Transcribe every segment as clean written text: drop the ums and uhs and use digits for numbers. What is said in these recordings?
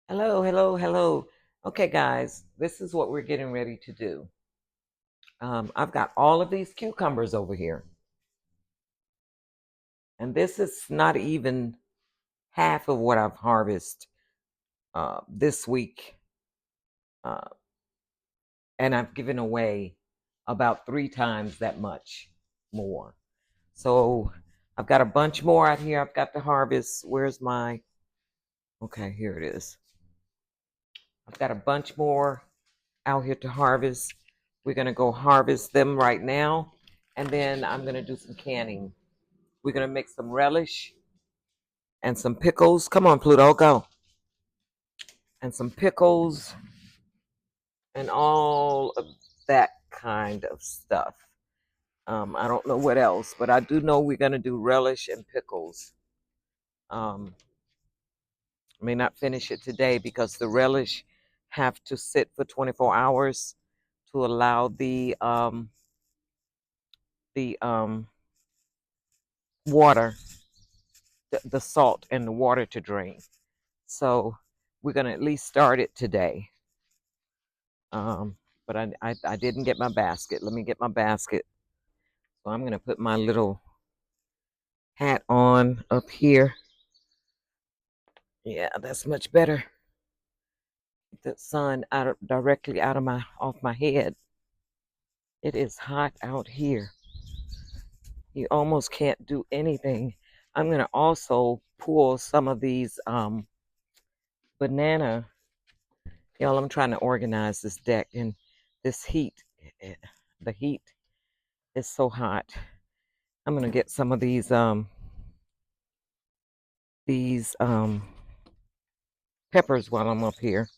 Hello, hello, hello. Okay, guys, this is what we're getting ready to do. I've got all of these cucumbers over here, and this is not even half of what I've harvested this week, uh, and I've given away about 3 times that much more. So I've got a bunch more out here. I've got to harvest. Where's my? Okay, here it is. I've got a bunch more out here to harvest. We're gonna go harvest them right now, and then I'm gonna do some canning. We're gonna make some relish and some pickles. Come on, Pluto, go. And some pickles and all of that kind of stuff. I don't know what else, but I do know we're gonna do relish and pickles. I may not finish it today because the relish have to sit for 24 hours to allow the water, the salt and the water to drain. So we're gonna at least start it today. Um, but I didn't get my basket. Let me get my basket. So I'm gonna put my little hat on up here. Yeah, that's much better. Get the sun directly out of my off my head. It is hot out here. You almost can't do anything. I'm gonna also pull some of these banana. Y'all, I'm trying to organize this deck and this heat. eh, The heat is so hot. I'm gonna get some of these peppers while I'm up here.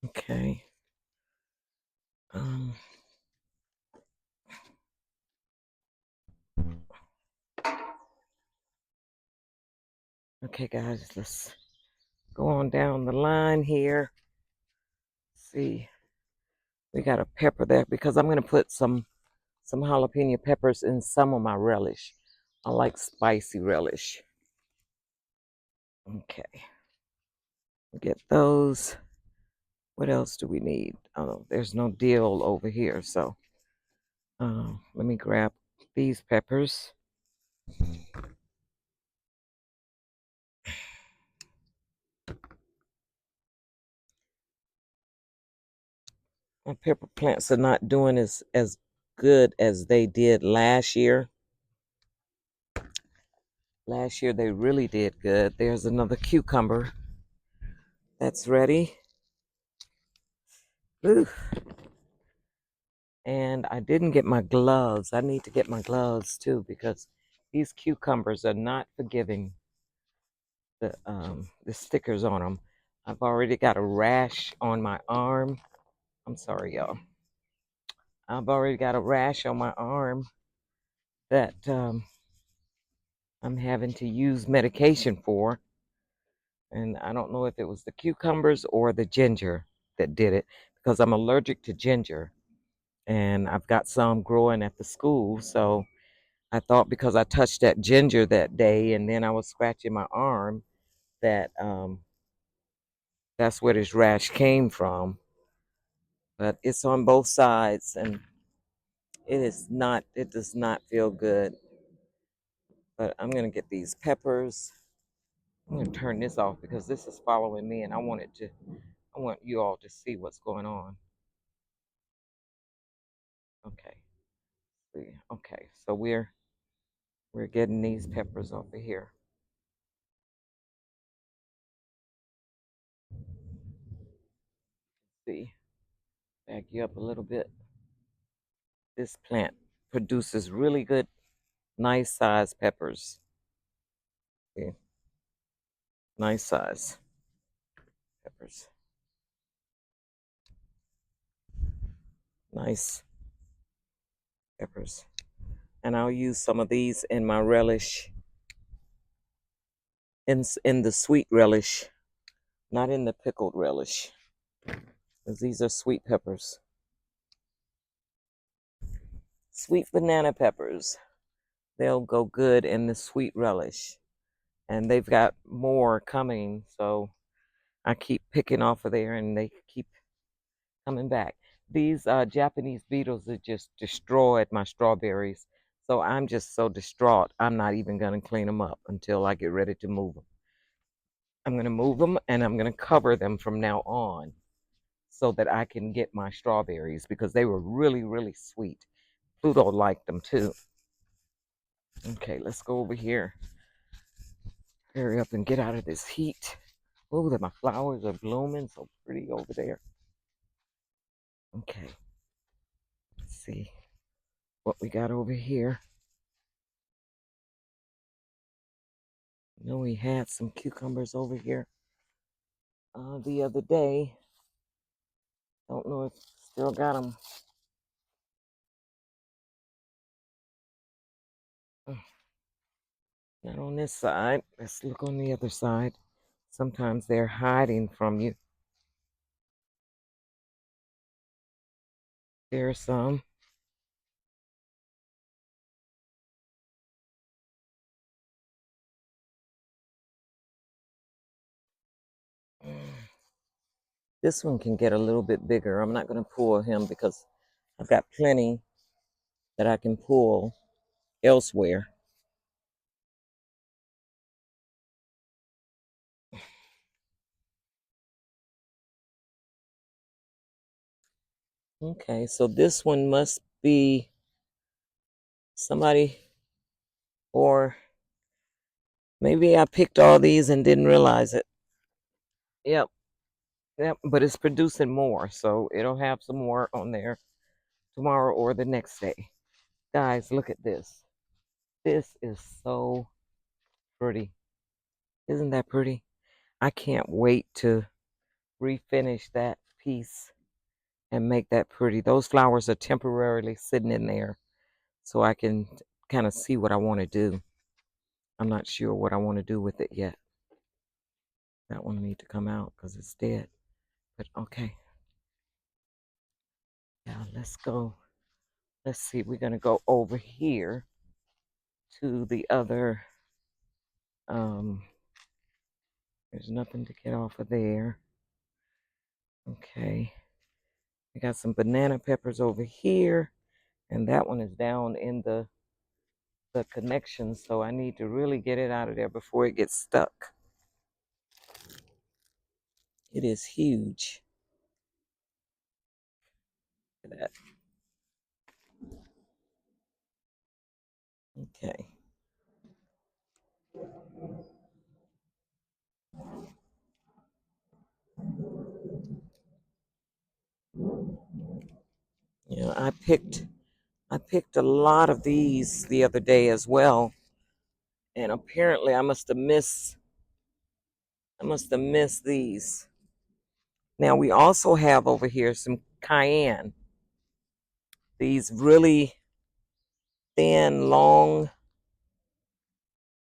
Okay. Um, okay, guys, let's go on down the line here. See, we got a pepper there because I'm gonna put some jalapeno peppers in some of my relish. I like spicy relish. Okay, get those. What else do we need? Oh, there's no dill over here, so let me grab these peppers. My pepper plants are not doing as good as they did last year. Last year they really did good. There's another cucumber that's ready. Ooh. And I didn't get my gloves. I need to get my gloves too because these cucumbers are not forgiving the stickers on them. I've already got a rash on my arm. I'm sorry, y'all. I've already got a rash on my arm that I'm having to use medication for. And I don't know if it was the cucumbers or the ginger that did it because I'm allergic to ginger. And I've got some growing at the school. So I thought because I touched that ginger that day and then I was scratching my arm that that's where this rash came from. But it's on both sides and it does not feel good. But I'm going to get these peppers. I'm going to turn this off because this is following me and I want you all to see what's going on. Okay. See. Okay. So we're getting these peppers over here. See. Back you up a little bit. This plant produces really good, nice size peppers. See. Nice size peppers. Nice peppers. And I'll use some of these in my relish in the sweet relish, not in the pickled relish, because these are sweet peppers. Sweet banana peppers. They'll go good in the sweet relish. And they've got more coming, so I keep picking off of there and they keep coming back. These Japanese beetles have just destroyed my strawberries. So I'm just so distraught. I'm not even going to clean them up until I get ready to move them. I'm going to move them and I'm going to cover them from now on so that I can get my strawberries because they were really, really sweet. Pluto liked them too. Okay, let's go over here. Hurry up and get out of this heat. Oh, that my flowers are blooming so pretty over there. Okay, let's see what we got over here. I know we had some cucumbers over here the other day. Don't know if still got them. Not on this side. Let's look on the other side. Sometimes they're hiding from you. There's some. This one can get a little bit bigger. I'm not going to pull him because I've got plenty that I can pull elsewhere. Okay, so this one must be somebody, or maybe I picked all these and didn't realize it. Yep, yep, but it's producing more, so it'll have some more on there tomorrow or the next day. Guys, look at this. This is so pretty. Isn't that pretty? I can't wait to refinish that piece and make that pretty. Those flowers are temporarily sitting in there so I can kind of see what I want to do. I'm not sure what I want to do with it yet. That one need to come out because it's dead. But okay. Now let's go. Let's see. We're going to go over here to the other. Um, there's nothing to get off of there. Okay. We got some banana peppers over here. And that one is down in the connection. So I need to really get it out of there before it gets stuck. It is huge. Look at that. Okay. Yeah, I picked a lot of these the other day as well. And apparently I must have missed these. Now we also have over here some cayenne. These really thin, long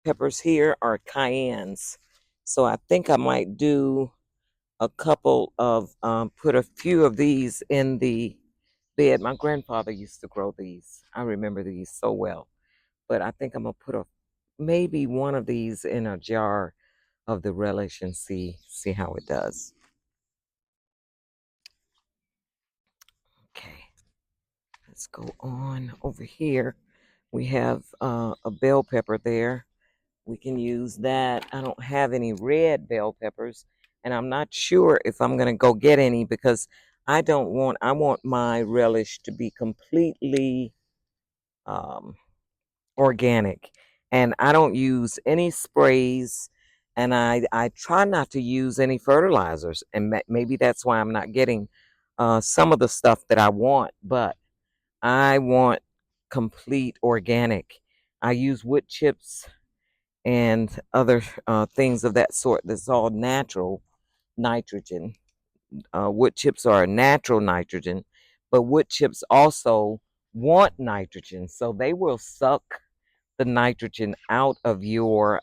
peppers here are cayennes. So I think I might do a couple of put a few of these in the bed. My grandfather used to grow these. I remember these so well. But I think I'm gonna put a maybe one of these in a jar of the relish and see how it does. Okay, let's go on over here. We have a bell pepper there. We can use that. I don't have any red bell peppers, and I'm not sure if I'm gonna go get any because I want my relish to be completely um, organic, and I don't use any sprays, and I try not to use any fertilizers, and maybe that's why I'm not getting some of the stuff that I want, but I want complete organic. I use wood chips and other things of that sort. That's all natural nitrogen. Wood chips are a natural nitrogen, but wood chips also want nitrogen, so they will suck the nitrogen out of your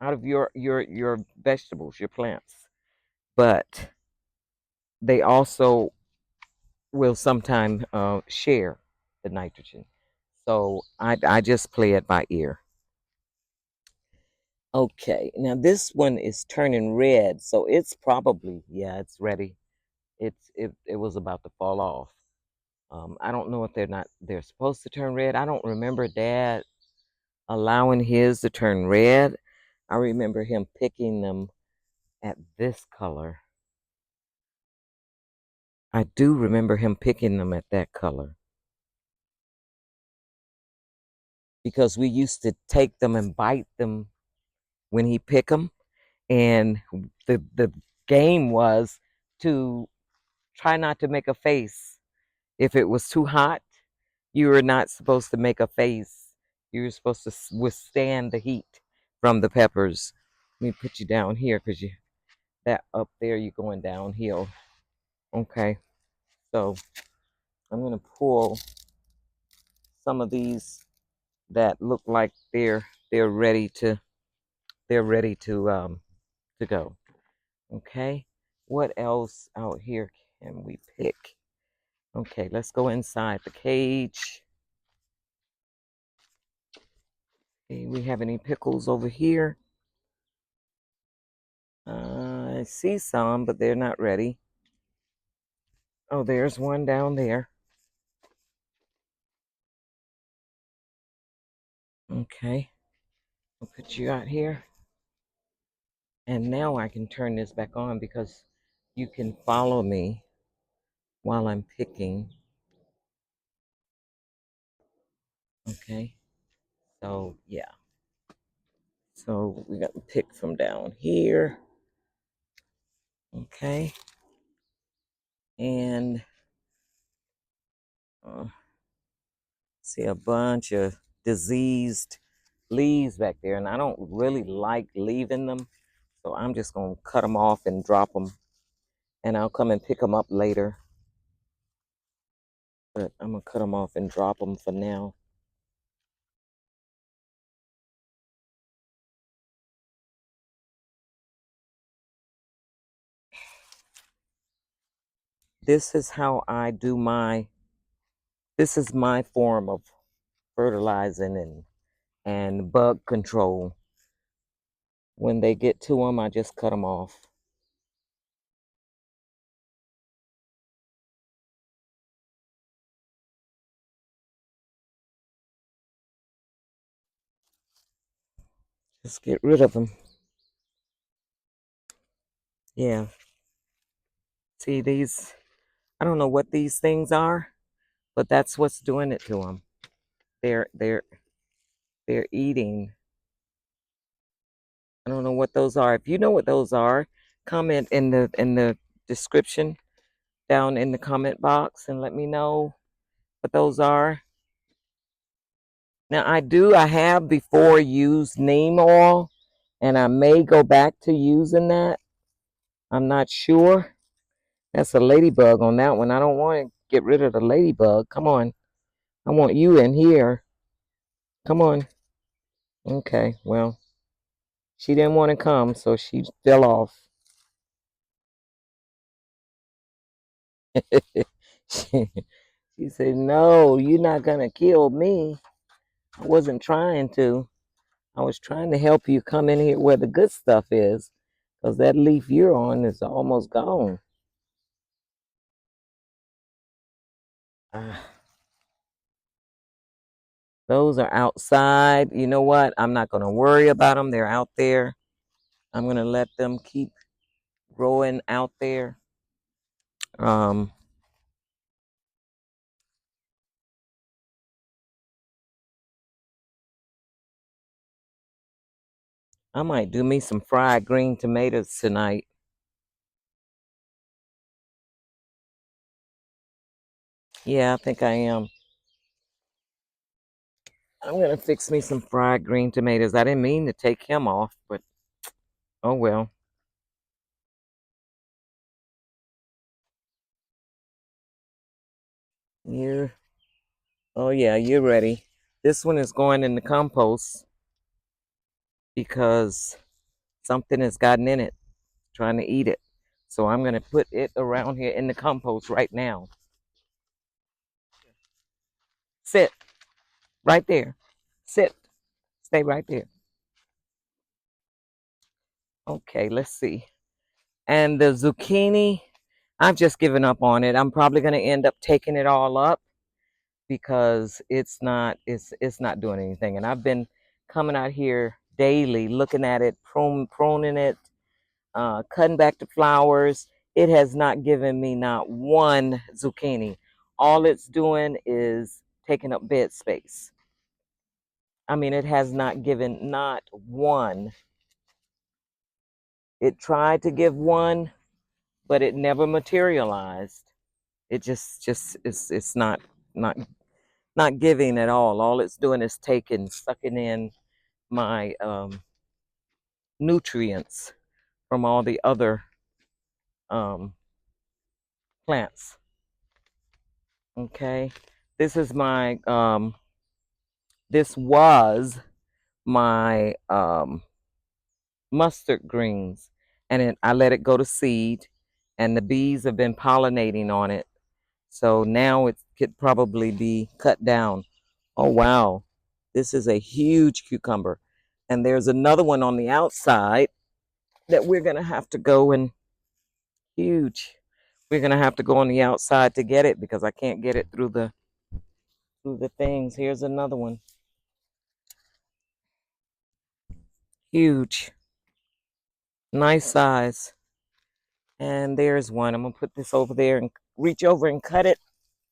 out of your vegetables, your plants. But they also will sometime share the nitrogen. So I just play it by ear. Okay, now this one is turning red, so it's probably, yeah, it's ready. It was about to fall off. I don't know if they're supposed to turn red. I don't remember Dad allowing his to turn red. I remember him picking them at this color. I do remember him picking them at that color because we used to take them and bite them when he picked them, and the game was to try not to make a face. If it was too hot, you were not supposed to make a face. You were supposed to withstand the heat from the peppers. Let me put you down here because you that up there you're going downhill. Okay, so I'm gonna pull some of these that look like they're ready to go. Okay, what else out here can we pick? Okay, let's go inside the cage. Okay, we have any pickles over here? I see some, but they're not ready. Oh, there's one down there. Okay, I'll put you out here. And now I can turn this back on because you can follow me while I'm picking. Okay, so yeah. So we got to pick from down here. Okay, and uh, see a bunch of diseased leaves back there, and I don't really like leaving them, so I'm just gonna cut them off and drop them, and I'll come and pick them up later. But I'm gonna cut them off and drop them for now. This is how I do my. This is my form of fertilizing and bug control. When they get to them, I just cut them off. Just get rid of them. Yeah. See these? I don't know what these things are, but that's what's doing it to them. They're they're they're eating. I don't know what those are. If you know what those are, comment in the description down in the comment box and let me know what those are. Now I have before used neem oil, and I may go back to using that. I'm not sure. That's a ladybug on that one. I don't want to get rid of the ladybug. Come on. I want you in here. Come on. Okay, well, she didn't want to come, so she fell off. she, she said, "No, you're not going to kill me." I wasn't trying to. I was trying to help you come in here where the good stuff is, because that leaf you're on is almost gone. Ah, those are outside. You know what? I'm not going to worry about them. They're out there. I'm going to let them keep growing out there. Um, I might do me some fried green tomatoes tonight. Yeah, I think I am. I'm gonna fix me some fried green tomatoes. I didn't mean to take him off, but oh well. You oh yeah, you're ready. This one is going in the compost because Something has gotten in it, trying to eat it. So I'm going to put it around here in the compost right now. Sit right there. Sit. Stay right there. Okay, let's see. And the zucchini, I've just given up on it. I'm probably going to end up taking it all up because it's not doing anything. And I've been coming out here daily, looking at it, pruning it, cutting back the flowers. It has not given me not one zucchini. All it's doing is taking up bed space. I mean, it has not given not one. It tried to give one, but it never materialized. It just it's not not giving at all. All it's doing is sucking in my nutrients from all the other um, plants. Okay, this is my this was my mustard greens, and I let it go to seed, and the bees have been pollinating on it. So now it could probably be cut down. Oh wow, this is a huge cucumber, and there's another one on the outside that we're gonna have to go and huge. We're gonna have to go on the outside to get it because I can't get it through the things. Here's another one, huge, nice size. And there's one. I'm gonna put this over there and reach over and cut it,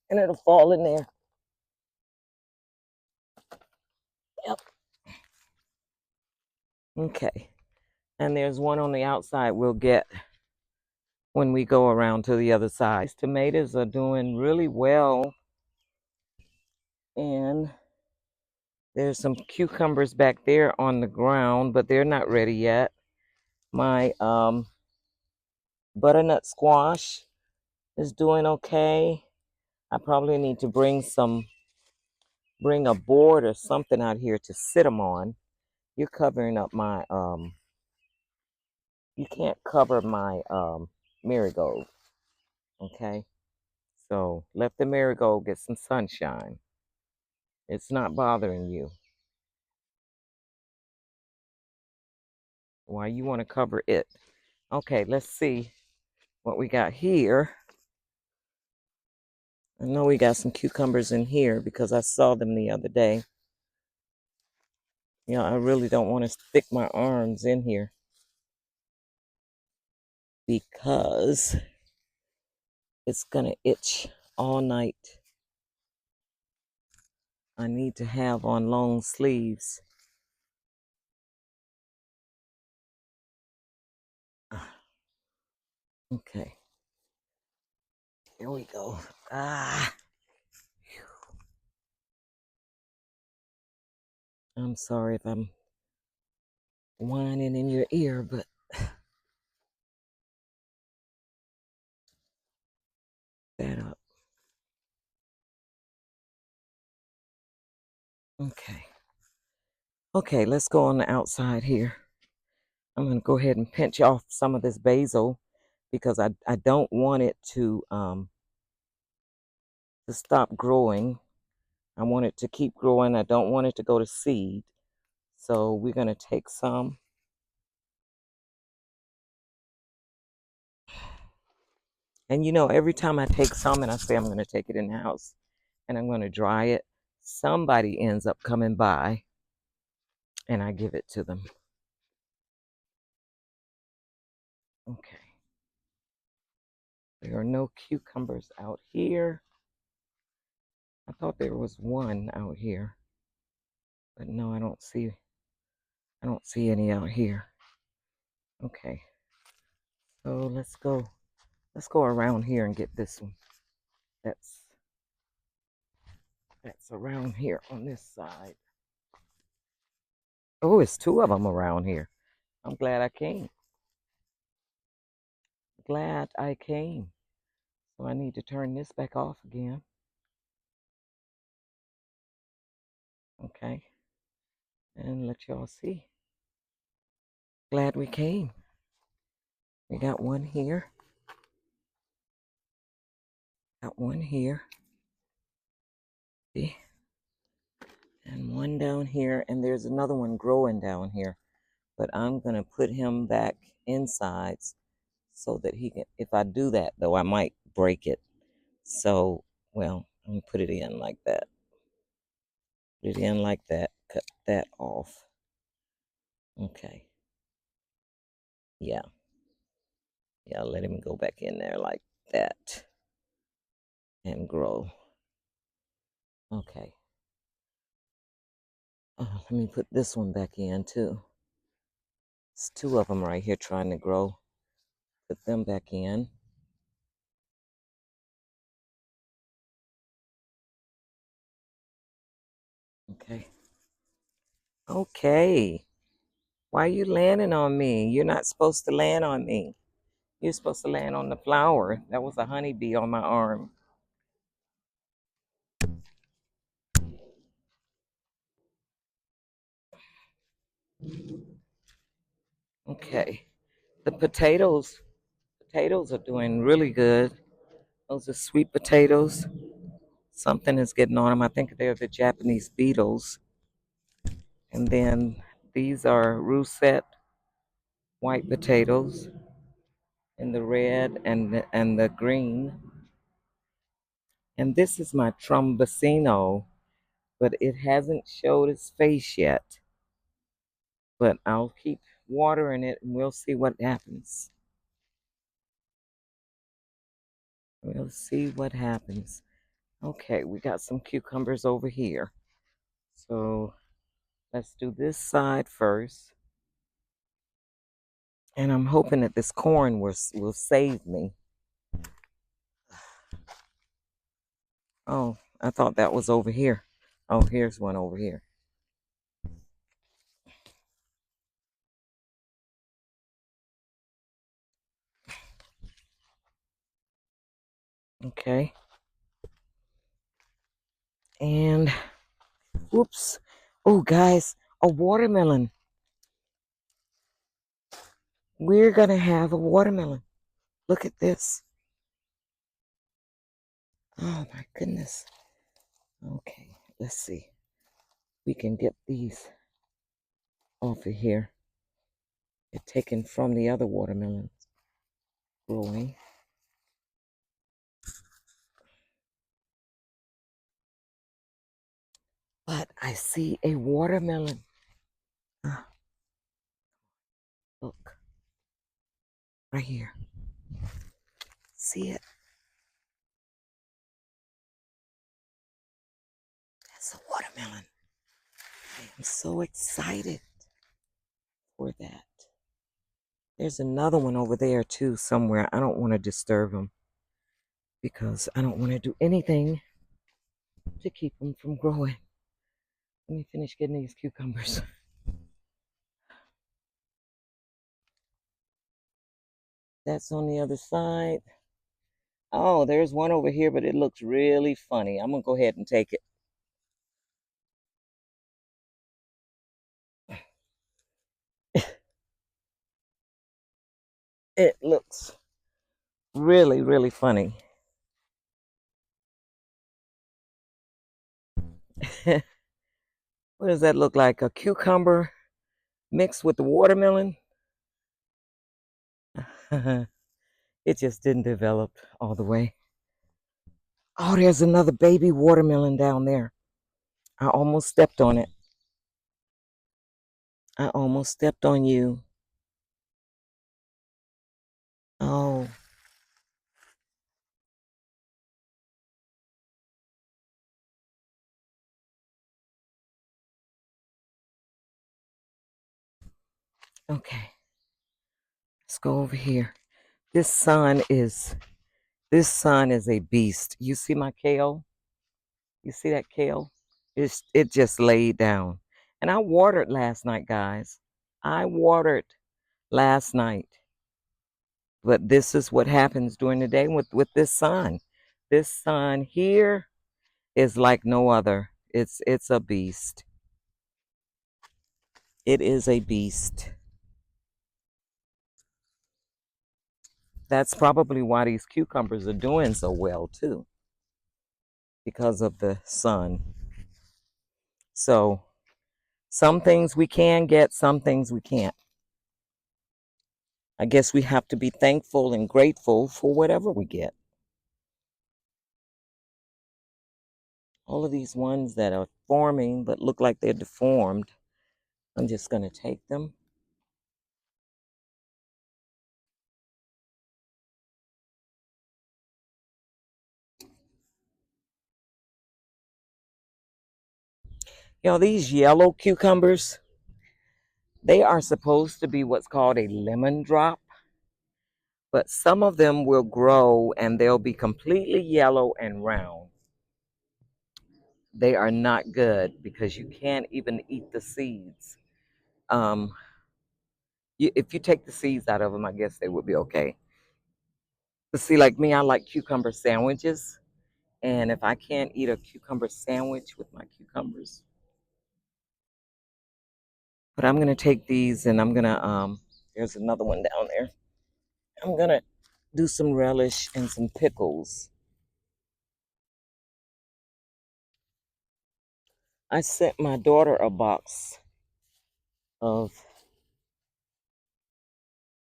and it'll fall in there. Yep. Okay. And there's one on the outside we'll get when we go around to the other side. These tomatoes are doing really well, and there's some cucumbers back there on the ground, but they're not ready yet. My butternut squash is doing okay. I probably need to bring a board or something out here to sit them on. You're covering up my you can't cover my marigold. Okay, so let the marigold get some sunshine. It's not bothering you. Why you want to cover it? Okay, let's see what we got here. I know we got some cucumbers in here because I saw them the other day. You know, I really don't want to stick my arms in here because it's gonna itch all night. I need to have on long sleeves. Okay, here we go. Ah, I'm sorry if I'm whining in your ear, but that up. Okay. Okay, let's go on the outside here. I'm going to go ahead and pinch off some of this basil because I don't want it to stop growing. I want it to keep growing. I don't want it to go to seed. So we're going to take some. And you know, every time I take some and I say I'm going to take it in the house and I'm going to dry it, somebody ends up coming by and I give it to them. Okay. There are no cucumbers out here. I thought there was one out here. But no, I don't see any out here. Okay. So let's go around here and get this one. That's that's around here on this side. Oh, it's two of them around here. I'm glad I came. Glad I came. So I need to turn this back off again. Okay. And let y'all see. Glad we came. We got one here. Got one here. See? And one down here. And there's another one growing down here. But I'm going to put him back inside so that he can, if I do that though, I might break it. So, well, I'm going to put it in like that. Put it in like that. Cut that off. Okay. Yeah. Yeah, let him go back in there like that. And grow. Okay. Let me put this one back in too. It's two of them right here trying to grow. Put them back in. Okay. Okay. Why are you landing on me? You're not supposed to land on me. You're supposed to land on the flower. That was a honeybee on my arm. Okay. The potatoes are doing really good. Those are sweet potatoes. Something is getting on them. I think they're the Japanese beetles. And then these are russet white potatoes in the red and the green. And this is my trombosino, but it hasn't showed its face yet. But I'll keep watering it and we'll see what happens. We'll see what happens. Okay, we got some cucumbers over here. So let's do this side first. And I'm hoping that this corn will save me. Oh, I thought that was over here. Oh, here's one over here. Okay. And, whoops. Oh, guys, a watermelon. We're going to have a watermelon. Look at this. Oh, my goodness. Okay, let's see. We can get these off of here. They're taken from the other watermelons growing. But I see a watermelon. Look. Right here. See it? That's a watermelon. I am so excited for that. There's another one over there too somewhere. I don't want to disturb them because I don't want to do anything to keep them from growing. Let me finish getting these cucumbers. That's on the other side. Oh, there's one over here, but it looks really funny. I'm going to go ahead and take it. It looks really, really funny. What does that look like? A cucumber mixed with the watermelon? It just didn't develop all the way. Oh, there's another baby watermelon down there. I almost stepped on it. I almost stepped on you. Oh, okay. Let's go over here. This sun is a beast. You see my kale? You see that kale? It just laid down. And I watered last night, guys. I watered last night. But this is what happens during the day with this sun. This sun here is like no other. It's a beast. It is a beast. that's probably why these cucumbers are doing so well too, because of the sun. So some things we can get, some things we can't. I guess we have to be thankful and grateful for whatever we get. All of these ones that are forming but look like they're deformed, I'm just going to take them. You know, these yellow cucumbers, they are supposed to be what's called a lemon drop, but some of them will grow and they'll be completely yellow and round. They are not good because you can't even eat the seeds. Um, if you take the seeds out of them, I guess they would be okay. But see, like me, I like cucumber sandwiches. And if I can't eat a cucumber sandwich with my cucumbers, but I'm gonna take these and I'm gonna there's another one down there. I'm gonna do some relish and some pickles. I sent my daughter a box of,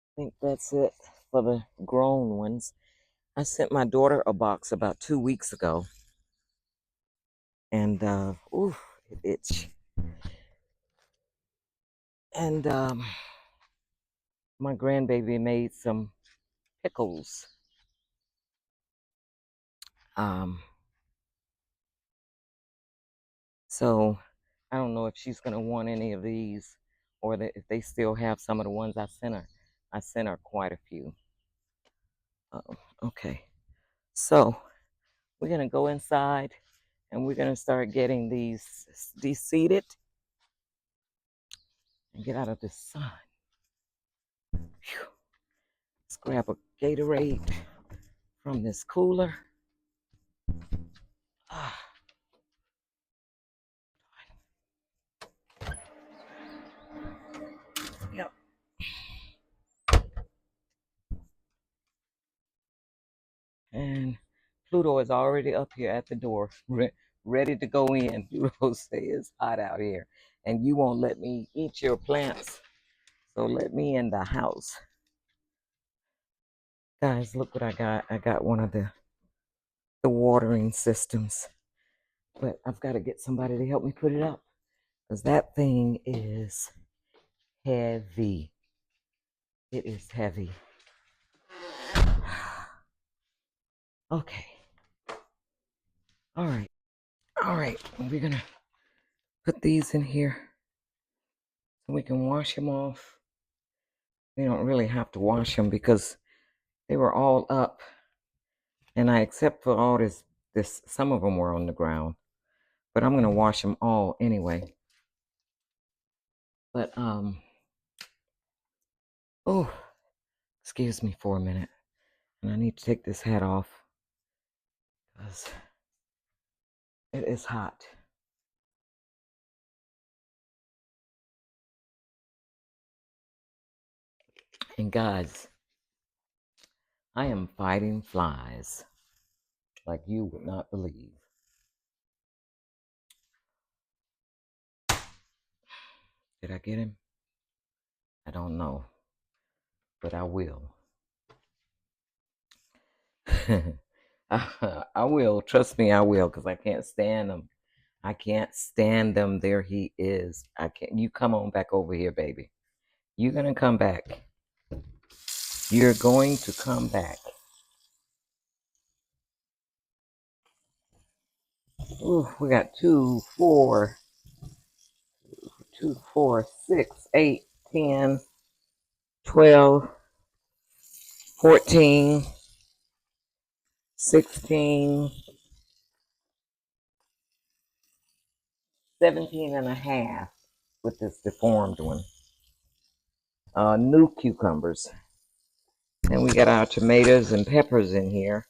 I think that's it for the grown ones. I sent my daughter a box about 2 weeks ago, and ooh, it itch. And my grandbaby made some pickles. Um, so I don't know if she's gonna want any of these, or if they still have some of the ones I sent her. I sent her quite a few. Okay, so we're gonna go inside, and we're gonna start getting these de-seeded and get out of the sun. Whew. Let's grab a Gatorade from this cooler. Ah, yep. And Pluto is already up here at the door, ready to go in. Pluto says it's hot out here, and you won't let me eat your plants, so let me in the house. Guys, look what I got. I got one of the watering systems, but I've got to get somebody to help me put it up, because that thing is heavy. It is heavy. Okay. All right. All right. We're going to put these in here so we can wash them off. We don't really have to wash them because they were all up. And except for all this, some of them were on the ground. But I'm going to wash them all anyway. But, oh, excuse me for a minute. And I need to take this hat off because it is hot. And guys, I am fighting flies like you would not believe. Did I get him? I don't know, but I will. I will. Trust me, I will, because I can't stand them. I can't stand them. There he is. I can't. You come on back over here, baby. You're going to come back. You're going to come back. Ooh, we got 2, 4, 2, 4, 6, 8, 10, 12, 14, 16, 17 and a half with this deformed one. New cucumbers. And we got our tomatoes and peppers in here.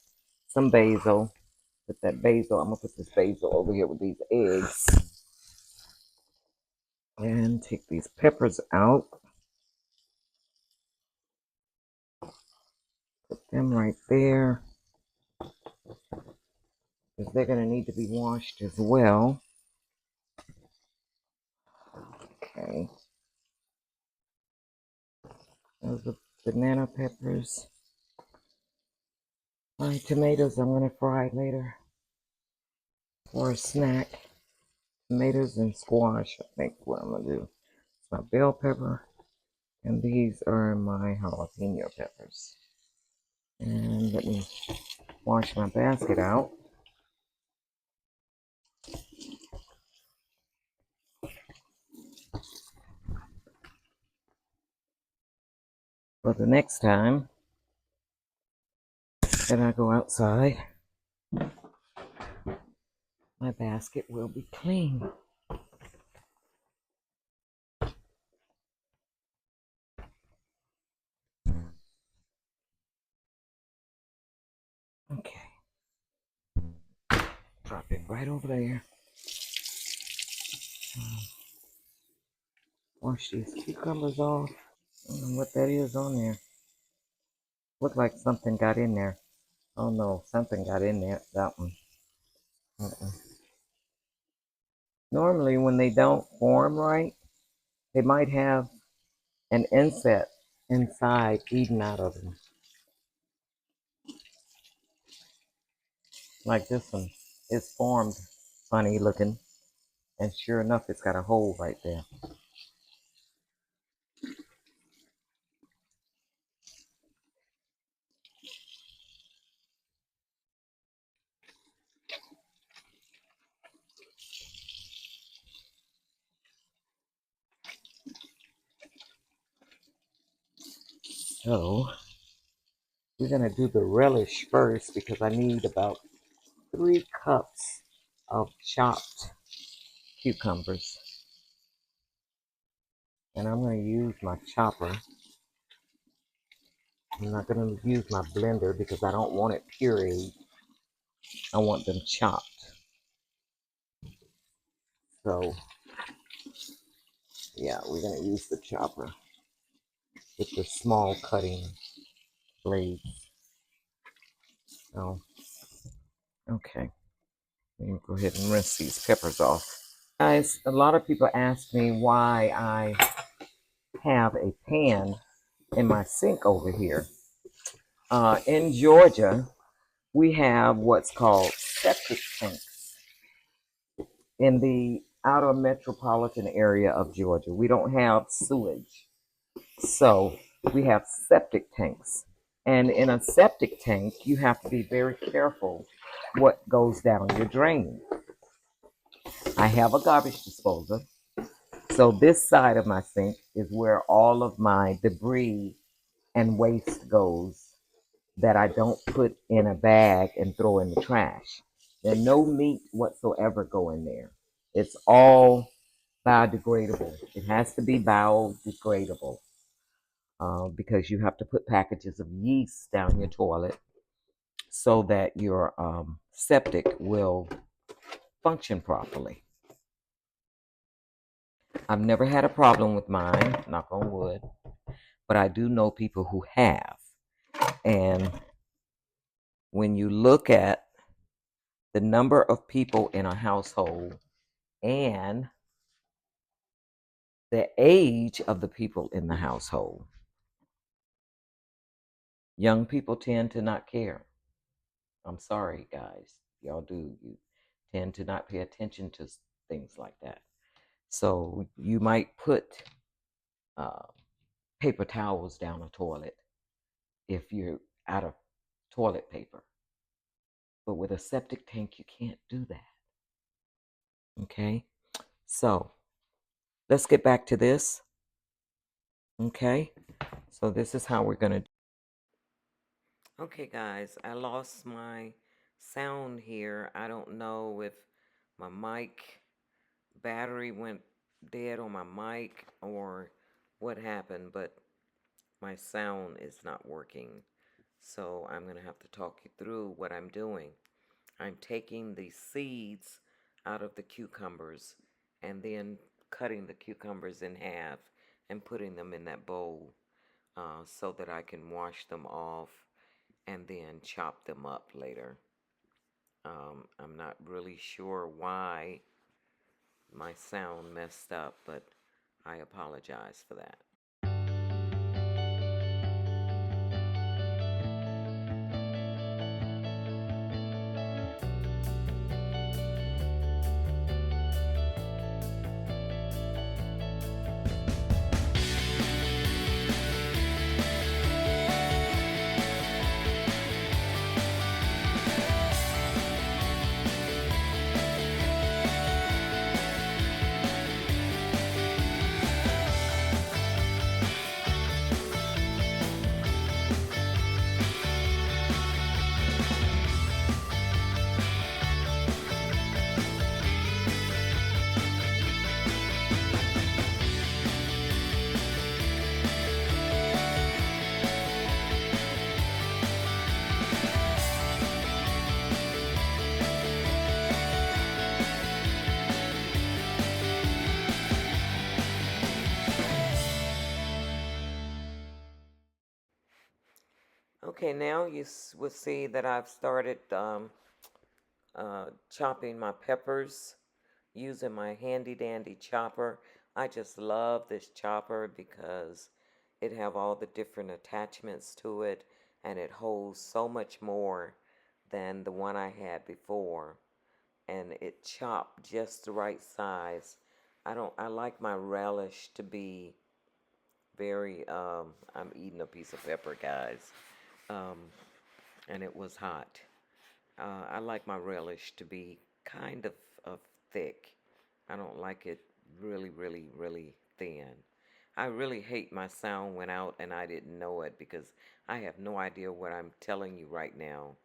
Some basil. Put that basil. I'm going to put this basil over here with these eggs. And take these peppers out. Put them right there, because they're going to need to be washed as well. Okay. Those are banana peppers. My tomatoes I'm going to fry later for a snack. Tomatoes and squash, I think what I'm going to do. My bell pepper, and these are my jalapeno peppers. And let me wash my basket out. For the next time that I go outside, my basket will be clean. Okay. Drop it right over there. Wash these cucumbers off. I don't know what that is on there. Looked like something got in there. Oh no, something got in there. That one. Normally, when they don't form right, they might have an insect inside eating out of them. Like this one. It's formed funny looking. And sure enough, it's got a hole right there. So, we're going to do the relish first because I need about 3 cups of chopped cucumbers. And I'm going to use my chopper. I'm not going to use my blender because I don't want it pureed. I want them chopped. So, yeah, we're going to use the chopper with the small cutting blades. So, okay. Let me go ahead and rinse these peppers off. Guys, a lot of people ask me why I have a pan in my sink over here. In Georgia, we have what's called septic tanks in the outer metropolitan area of Georgia. We don't have sewage, so we have septic tanks. And in a septic tank, you have to be very careful what goes down your drain. I have a garbage disposal. So this side of my sink is where all of my debris and waste goes that I don't put in a bag and throw in the trash. There's no meat whatsoever go in there. It's all biodegradable. It has to be biodegradable because you have to put packages of yeast down your toilet so that your septic will function properly. I've never had a problem with mine, knock on wood, but I do know people who have. And when you look at the number of people in a household and the age of the people in the household, young people tend to not care. I'm sorry, guys. Y'all do. You tend to not pay attention to things like that. So you might put uh, paper towels down a toilet if you're out of toilet paper. But with a septic tank, you can't do that. Okay? So let's get back to this. Okay? So this is how we're going to do. Okay, guys, I lost my sound here. I don't know if my mic battery went dead on my mic or what happened, but my sound is not working. So I'm going to have to talk you through what I'm doing. I'm taking the seeds out of the cucumbers and then cutting the cucumbers in half and putting them in that bowl so that I can wash them off and then chop them up later. I'm not really sure why my sound messed up, but I apologize for that. Okay, now you will see that I've started chopping my peppers using my handy dandy chopper. I just love this chopper because it have all the different attachments to it, and it holds so much more than the one I had before, and it chopped just the right size. I like my relish to be very I'm eating a piece of pepper, guys. Um, and it was hot. I like my relish to be kind of thick. I don't like it really, really, really thin. I really hate my sound went out and I didn't know it because I have no idea what I'm telling you right now.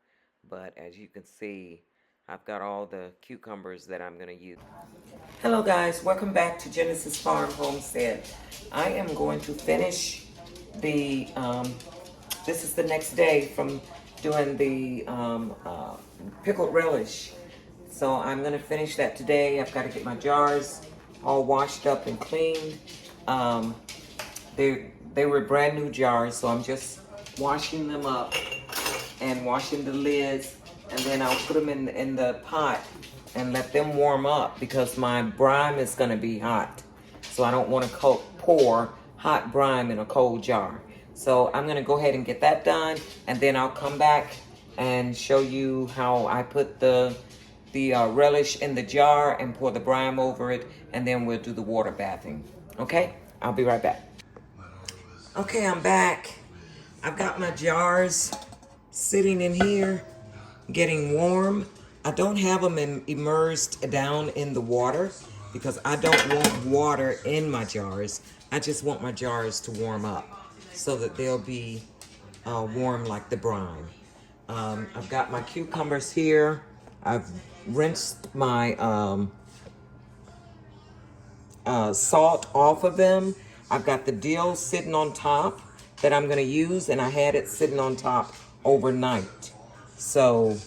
But as you can see, I've got all the cucumbers that I'm going to use. Hello guys, welcome back to Genesis Farm Homestead. I am going to finish the, this is the next day from doing the pickled relish. So I'm going to finish that today. I've got to get my jars all washed up and cleaned. They were brand new jars, so I'm just washing them up and washing the lids, and then I'll put them in the pot and let them warm up because my brine is going to be hot. So I don't want to pour hot brine in a cold jar. So I'm going to go ahead and get that done, and then I'll come back and show you how I put the relish in the jar and pour the brine over it, and then we'll do the water bathing. Okay? I'll be right back. Okay, I'm back. I've got my jars sitting in here getting warm. I don't have them immersed down in the water because I don't want water in my jars. I just want my jars to warm up so that they'll be warm like the brine. I've got my cucumbers here. I've rinsed my salt off of them. I've got the dill sitting on top that I'm going to use, and I had it sitting on top overnight. So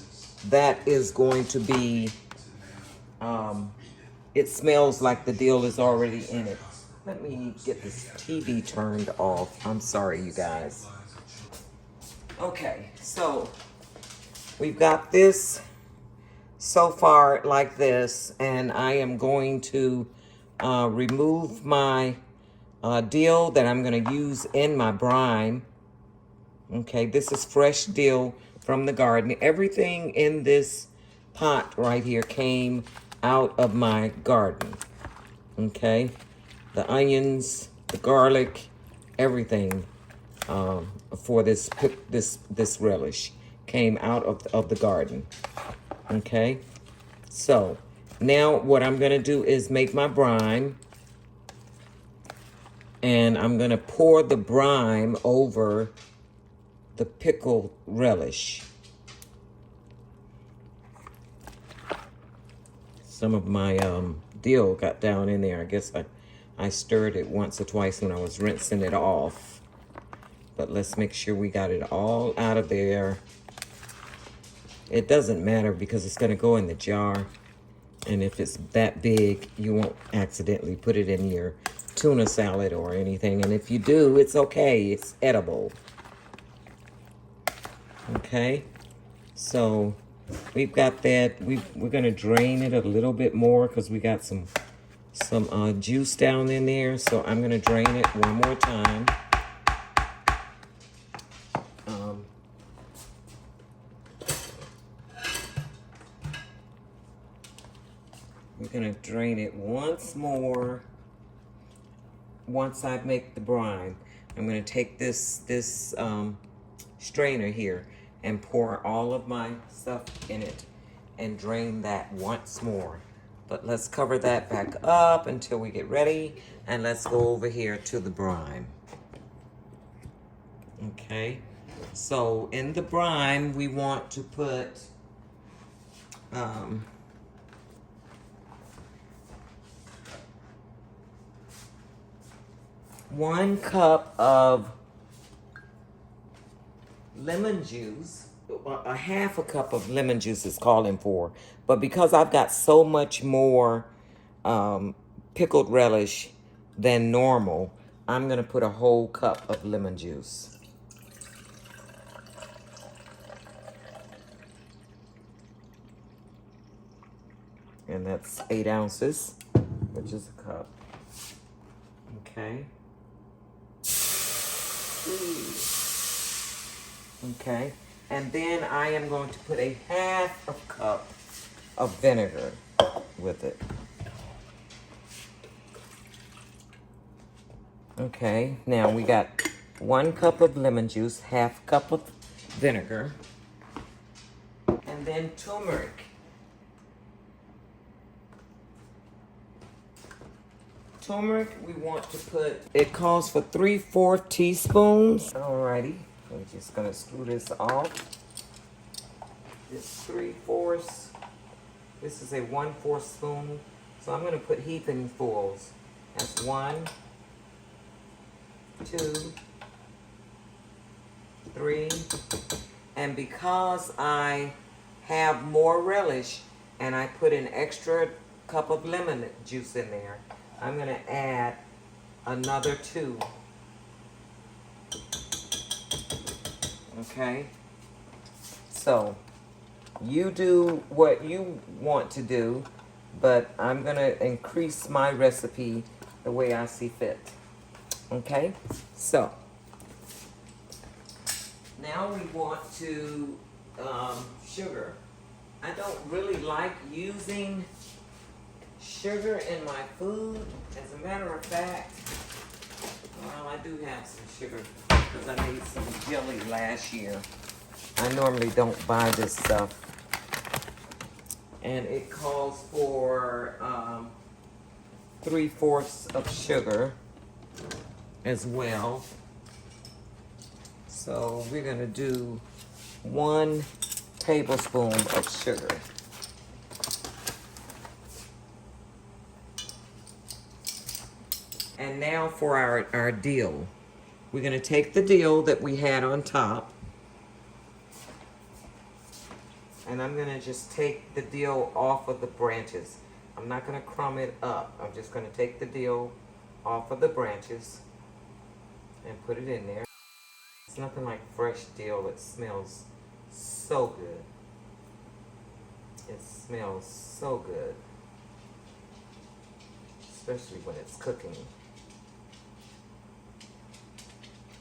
that is going to be, it smells like the dill is already in it. Let me get this TV turned off. I'm sorry, you guys. Okay, so we've got this so far like this, and I am going to remove my dill that I'm going to use in my brine. Okay, this is fresh dill from the garden. Everything in this pot right here came out of my garden. Okay, the onions, the garlic, everything for this relish came out of the garden. Okay, so now what I'm gonna do is make my brine, and I'm gonna pour the brine over the pickled relish. Some of my dill got down in there. I guess I stirred it once or twice when I was rinsing it off. But let's make sure we got it all out of there. It doesn't matter because it's gonna go in the jar. And if it's that big, you won't accidentally put it in your tuna salad or anything. And if you do, it's okay, it's edible. Okay, so we've got that. We're gonna drain it a little bit more because we got some juice down in there. So I'm gonna drain it one more time. We're gonna drain it once more. Once I make the brine, I'm gonna take this strainer here and pour all of my stuff in it and drain that once more. But let's cover that back up until we get ready, and let's go over here to the brine. Okay, so in the brine we want to put 1 cup of lemon juice. A half a cup of lemon juice is calling for, but because I've got so much more pickled relish than normal, I'm gonna put a whole cup of lemon juice. And that's 8 ounces, which is a cup. Okay. Okay, and then I am going to put a half a cup of vinegar with it. Okay, now we got 1 cup of lemon juice, half cup of vinegar, and then turmeric. Turmeric, we want to put, it calls for 3/4 teaspoons. Alrighty, we're just gonna screw this off. This 3/4, this is a 1/4 spoon. So I'm gonna put heapingfuls. That's 1, 2, 3. And because I have more relish and I put an extra cup of lemon juice in there, I'm gonna add another 2. Okay? So, you do what you want to do, but I'm gonna increase my recipe the way I see fit. Okay? So, now we want to, sugar. I don't really like using sugar in my food. As a matter of fact, well, I do have some sugar because I made some jelly last year. I normally don't buy this stuff. And it calls for 3/4 of sugar as well. So we're gonna do 1 tablespoon of sugar. And now for our dill. We're gonna take the dill that we had on top, and I'm gonna just take the dill off of the branches. I'm not gonna crumb it up. I'm just gonna take the dill off of the branches and put it in there. It's nothing like fresh dill. It smells so good. It smells so good, especially when it's cooking.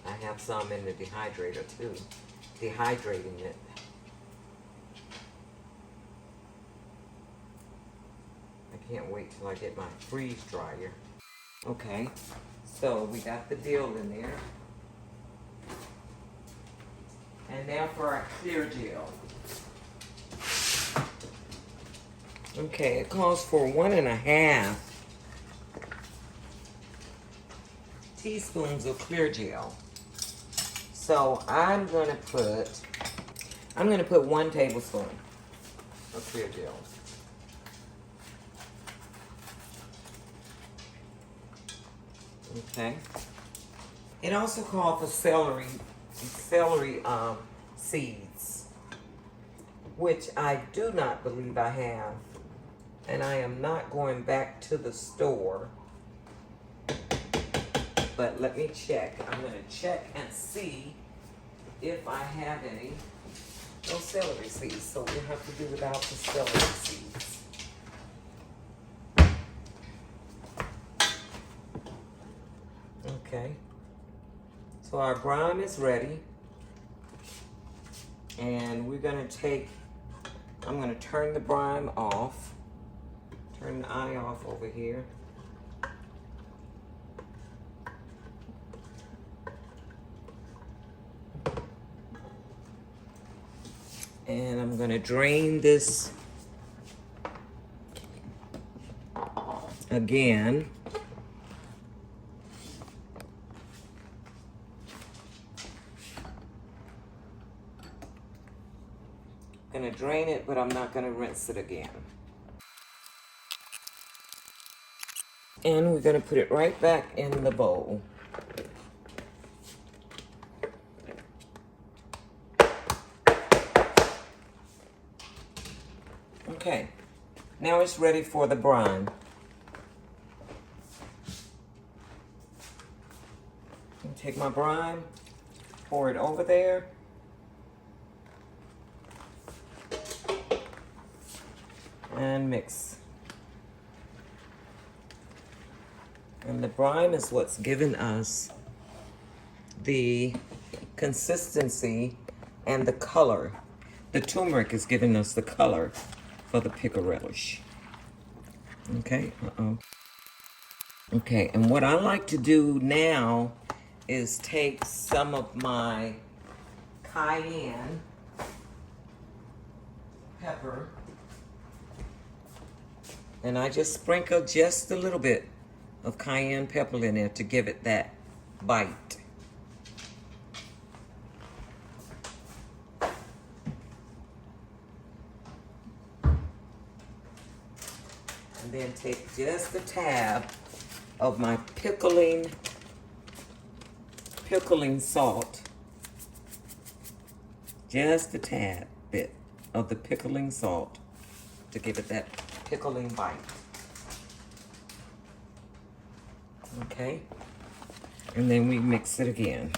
I have some in the dehydrator too, dehydrating it. I can't wait till I get my freeze dryer. Okay, so we got the dill in there. And now for our clear gel. Okay, it calls for 1.5 teaspoons of clear gel. So I'm gonna put 1 tablespoon of clear gel. Okay. It also called for celery seeds, which I do not believe I have, and I am not going back to the store. But let me check. I'm going to check and see if I have any. No celery seeds, so we'll have to do without the celery seeds. Okay, so our brine is ready, and we're gonna I'm gonna turn the brine off, turn the eye off over here. And I'm gonna drain this again. I'm gonna drain it, but I'm not gonna rinse it again. And we're gonna put it right back in the bowl. Okay, now it's ready for the brine. Take my brine, pour it over there. And mix. And the brine is what's given us the consistency and the color. The turmeric is giving us the color for the pickled relish. Okay, Okay, and what I like to do now is take some of my cayenne pepper, and I just sprinkle just a little bit of cayenne pepper in there to give it that bite. And then take just a tab of my pickling salt. Just a tad bit of the pickling salt to give it that pickling bite. Okay, and then we mix it again.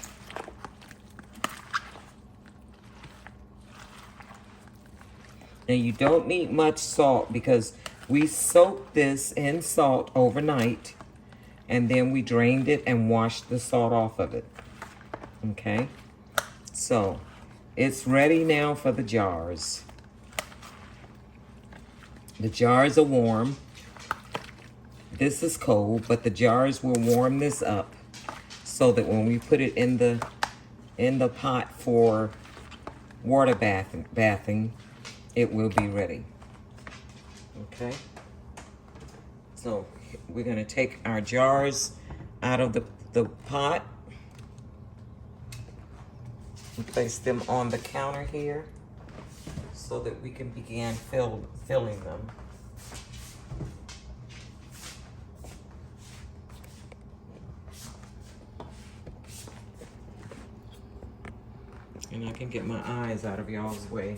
Now you don't need much salt because we soaked this in salt overnight, and then we drained it and washed the salt off of it. Okay, so it's ready now for the jars. The jars are warm. This is cold, but the jars will warm this up so that when we put it in the pot for water bathing, it will be ready. Okay. So we're gonna take our jars out of the pot and place them on the counter here so that we can begin filling them. And I can get my eyes out of y'all's way.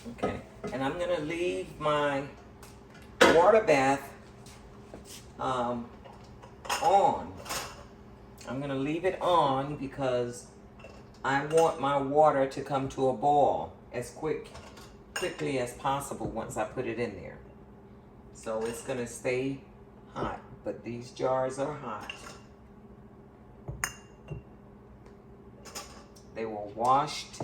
Okay, and I'm gonna leave my water bath on. I'm gonna leave it on because I want my water to come to a boil as quickly as possible once I put it in there. So it's gonna stay hot, but these jars are hot. They were washed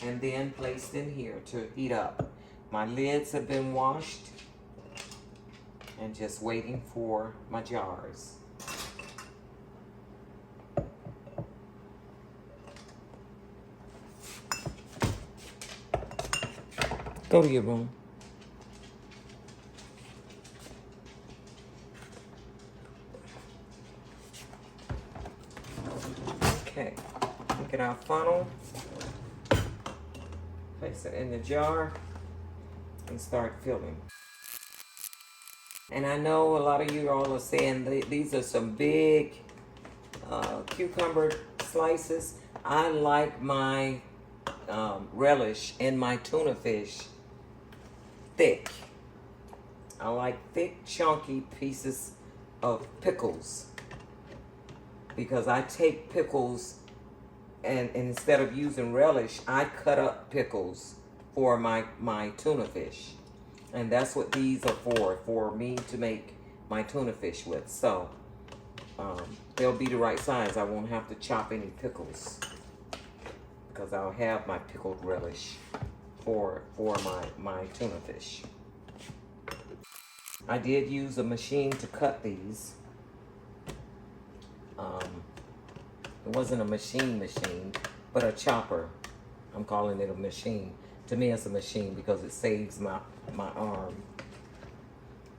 and then placed in here to heat up. My lids have been washed and just waiting for my jars. Go to your room. Okay, look at our funnel. Place it in the jar and start filling. And I know a lot of you all are saying these are some big cucumber slices. I like my relish and my tuna fish thick. I like thick, chunky pieces of pickles because I take pickles and instead of using relish, I cut up pickles for my tuna fish. And that's what these are for me to make my tuna fish with. So they'll be the right size. I won't have to chop any pickles because I'll have my pickled relish for my tuna fish. I did use a machine to cut these. It wasn't a machine, but a chopper. I'm calling it a machine. To me, it's a machine because it saves my arm.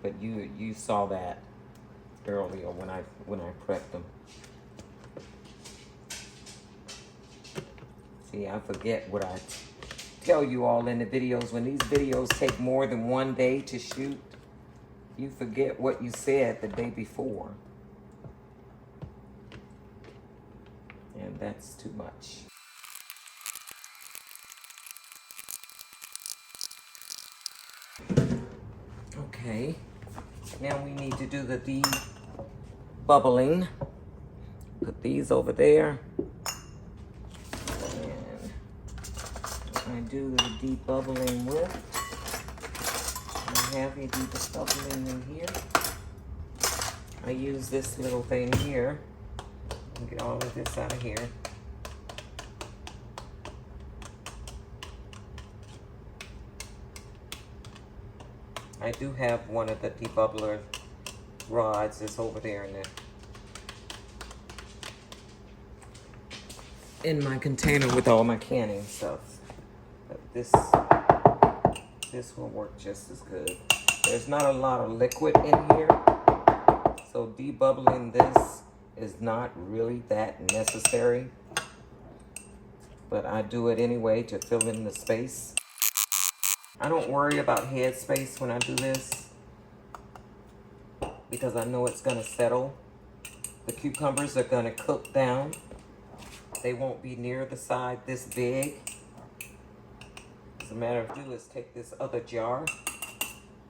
But you saw that earlier when I prepped them. See, I forget what I tell you all in the videos. When these videos take more than one day to shoot, you forget what you said the day before. And that's too much. Okay, now we need to do the de-bubbling. Put these over there. And I do the de-bubbling with. I have a de-bubbling in here. I use this little thing here. Get all of this out of here. I do have one of the debubbler rods that's over there in my container with all my canning stuff. But this will work just as good. There's not a lot of liquid in here, so debubbling this is not really that necessary. But I do it anyway to fill in the space. I don't worry about head space when I do this because I know it's gonna settle. The cucumbers are gonna cook down. They won't be near the side this big. As a matter of fact, is take this other jar,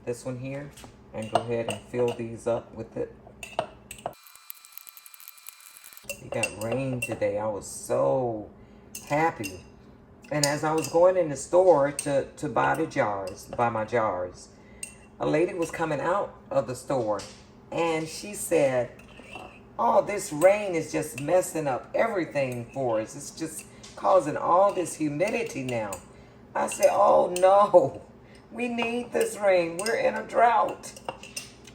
this one here, and go ahead and fill these up with it. We got rain today. I was so happy. And as I was going in the store to buy my jars, a lady was coming out of the store and she said, "Oh, this rain is just messing up everything for us. It's just causing all this humidity now." I said, "Oh no, we need this rain. We're in a drought.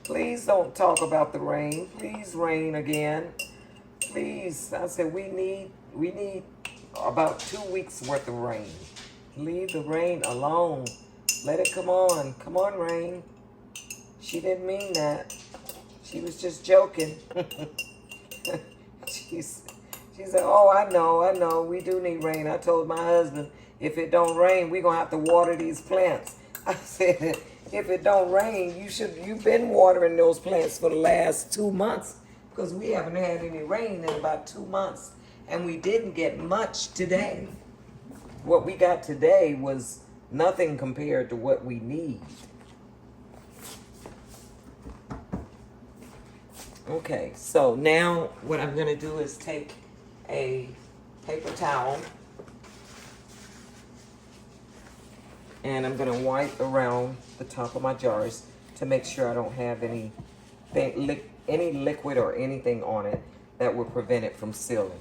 Please don't talk about the rain. Please rain again. Please." I said, we need about 2 weeks worth of rain. Leave the rain alone. Let it come on. Come on, rain. She didn't mean that. She was just joking. She said, "Oh, I know. We do need rain. I told my husband, if it don't rain, we're going to have to water these plants." I said, if it don't rain, you've been watering those plants for the last 2 months because we haven't had any rain in about 2 months. And we didn't get much today. What we got today was nothing compared to what we need. Okay, so now what I'm going to do is take a paper towel and I'm going to wipe around the top of my jars to make sure I don't have any liquid or anything on it that will prevent it from sealing.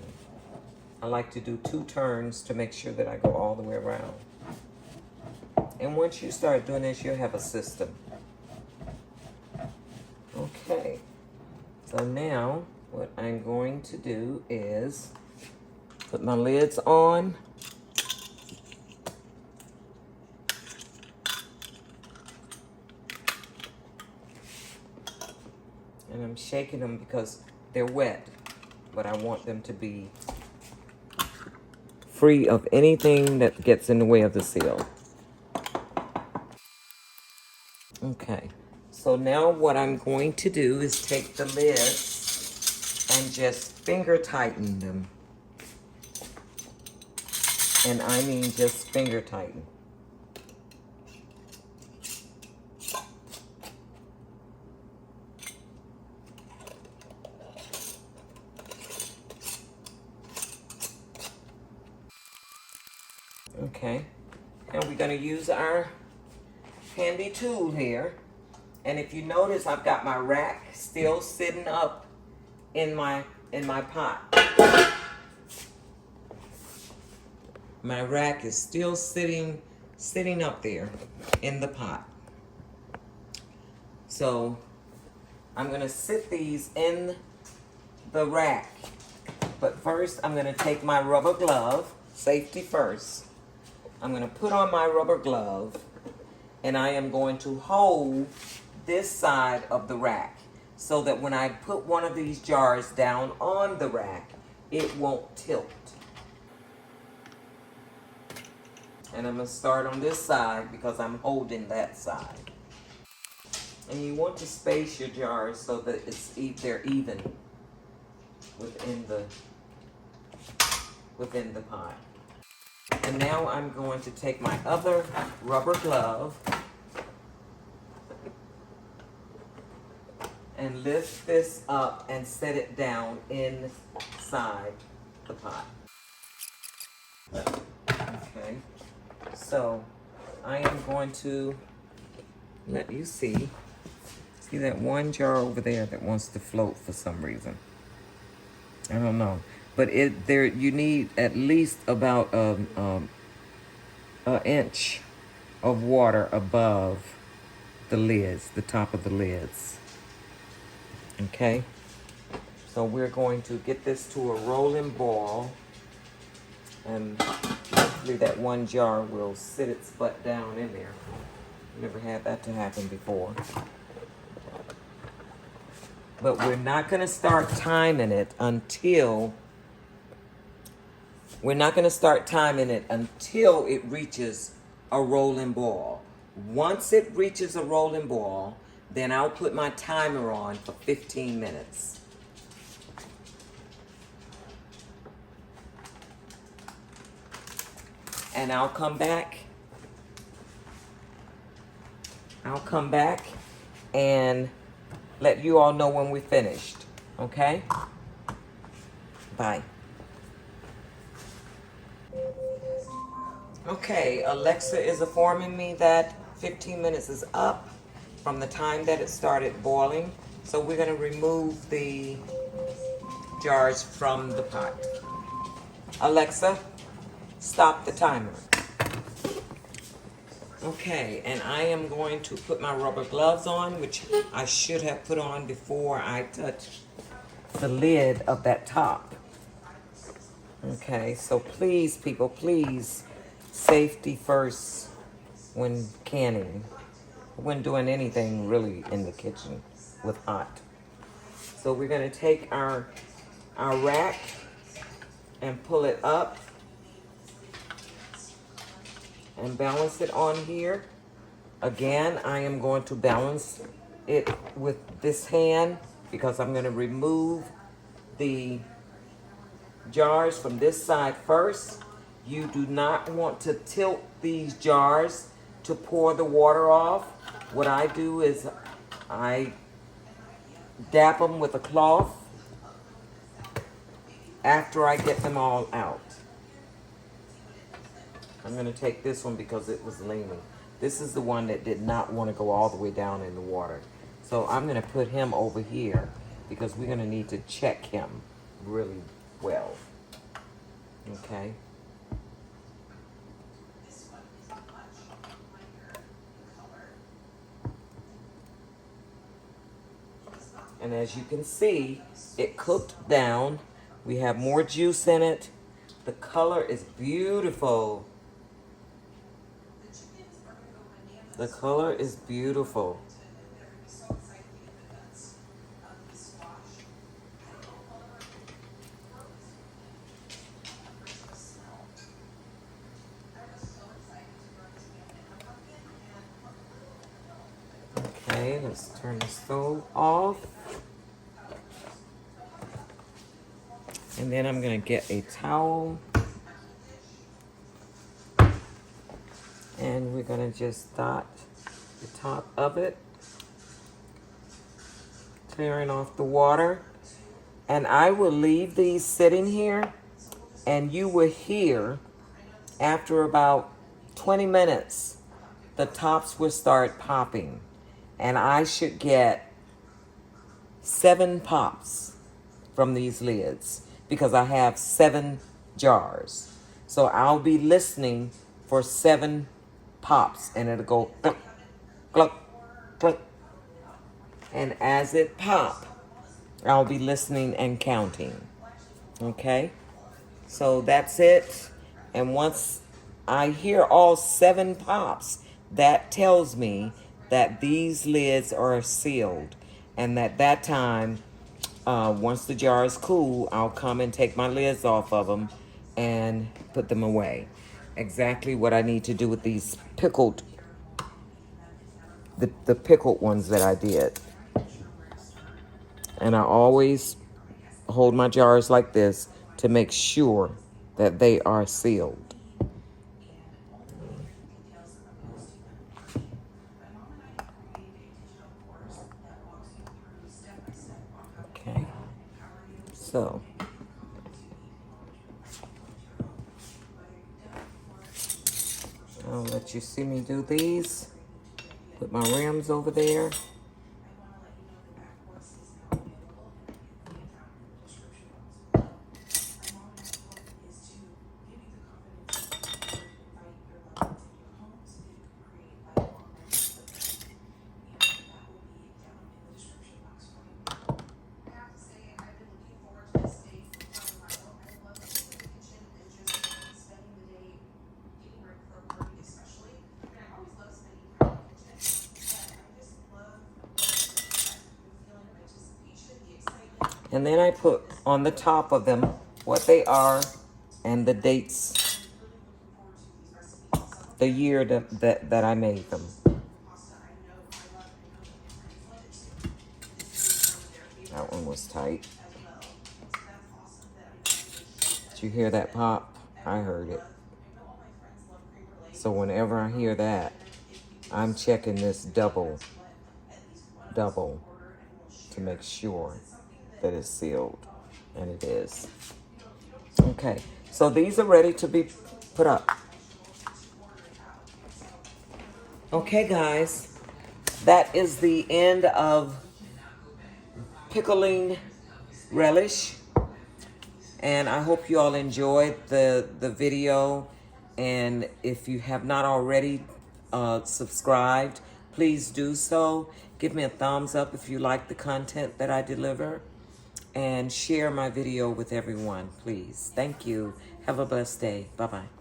I like to do 2 turns to make sure that I go all the way around. And once you start doing this, you'll have a system. Okay. So now what I'm going to do is put my lids on. And I'm shaking them because they're wet, but I want them to be free of anything that gets in the way of the seal. Okay, so now what I'm going to do is take the lids and just finger tighten them. And I mean just finger tighten. Okay, and we're going to use our handy tool here. And if you notice, I've got my rack still sitting up in my pot. My rack is still sitting up there in the pot. So I'm going to sit these in the rack. But first, I'm going to take my rubber glove, safety first. I'm going to put on my rubber glove, and I am going to hold this side of the rack so that when I put one of these jars down on the rack, it won't tilt. And I'm going to start on this side because I'm holding that side. And you want to space your jars so that they're even within the pot. And now I'm going to take my other rubber glove and lift this up and set it down inside the pot. Okay, so I am going to let you see that one jar over there that wants to float for some reason. I don't know. But you need at least about an inch of water above the lids, the top of the lids. Okay? So we're going to get this to a rolling boil, and hopefully that one jar will sit its butt down in there. Never had that to happen before. But we're not going to start timing it until it reaches a rolling boil. Once it reaches a rolling boil, then I'll put my timer on for 15 minutes. And I'll come back and let you all know when we're finished. Okay? Bye. Okay, Alexa is informing me that 15 minutes is up from the time that it started boiling. So we're going to remove the jars from the pot. Alexa, stop the timer. Okay, and I am going to put my rubber gloves on, which I should have put on before I touched the lid of that top. Okay, so please, people, please, safety first when canning, when doing anything really in the kitchen with hot. So we're going to take our rack and pull it up and balance it on here. Again, I am going to balance it with this hand because I'm going to remove the jars from this side first. You do not want to tilt these jars to pour the water off. What I do is I dap them with a cloth after I get them all out. I'm going to take this one because it was leaning. This is the one that did not want to go all the way down in the water. So I'm going to put him over here because we're going to need to check him really well. Okay. And as you can see, it cooked down. We have more juice in it. The color is beautiful. The color is beautiful. Okay, let's turn the stove off. And then I'm going to get a towel. And we're going to just dot the top of it, clearing off the water. And I will leave these sitting here, and you will hear after about 20 minutes, the tops will start popping. And I should get 7 pops from these lids because I have 7 jars. So I'll be listening for 7 pops, and it'll go cluck, cluck, cluck. And as it pop, I'll be listening and counting. Okay? So that's it. And once I hear all 7 pops, that tells me that these lids are sealed. And at that time, once the jar is cool, I'll come and take my lids off of them and put them away. Exactly what I need to do with these pickled, the pickled ones that I did. And I always hold my jars like this to make sure that they are sealed. Okay, so I'll let you see me do these. Put my rims over there. And then I put on the top of them what they are and the dates, the year that I made them. That one was tight. Did you hear that pop? I heard it. So whenever I hear that, I'm checking this double to make sure that it's sealed, and it is. Okay, so these are ready to be put up. Okay, guys, that is the end of pickling relish, and I hope you all enjoyed the video. And if you have not already subscribed, please do so. Give me a thumbs up if you like the content that I deliver, and share my video with everyone, please. Thank you. Have a blessed day. Bye-bye.